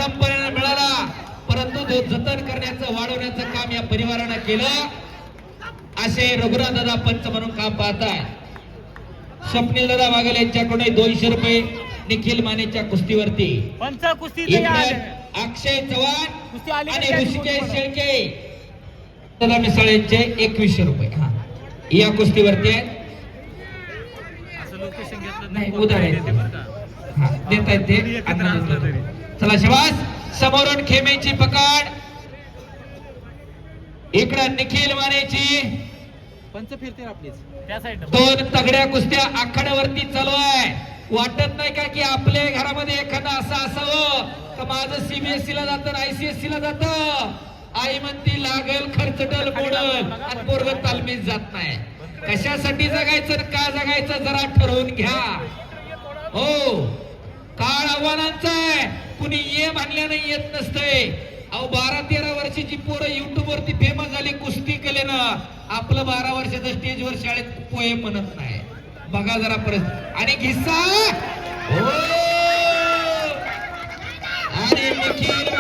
परंपरेने मिळाला, परंतु तो जतन करण्याचं वाढवण्याचं काम या परिवारानं केलं. असे रघुनाथ दादा पंच म्हणून काम पाहताय. स्वप्नील दादा वाघेल यांच्याकडे 200 रुपये निखिल मानेच्या कुस्तीवरती. पंच कुस्ती अक्षय चव्हाण आणि ऋषिकेश शेळके दादा मिसाळेंचे 2100 रुपये. हा या कुस्तीवरती आहेत. नाही उधार हा देत आहेत ते. चला शबास. समोरून खेमेची पकड. इकडे निखिल मानेची. पंच फिरते आपलीच त्या साइड. 2 तगड्या कुस्त्या आखाड्यावरती चालू आहे. वाटत नाही का की आपल्या घरामध्ये एखादा असं असावं का माझं सीबीएसई ला जातं आयसीएसई ला जातं. आई म्हणती लागल खर्चटल मोडल आणि पोरग तालमीत जात नाही. कशासाठी जगायचं का जगायचं जरा ठरवून घ्या. हो काळ आव्हानांचा आहे. कुणी ये म्हणल्याने येत नसतंय. अहो 12-13 वर्षाची पोरं युट्यूब वरती फेमस झाली कुस्ती केल्यानं. आपलं 12 वर्षाचं स्टेजवर शाळेत पोहे म्हणत नाही. बघा जरा परत. आणि घिस्सा आणि निखिल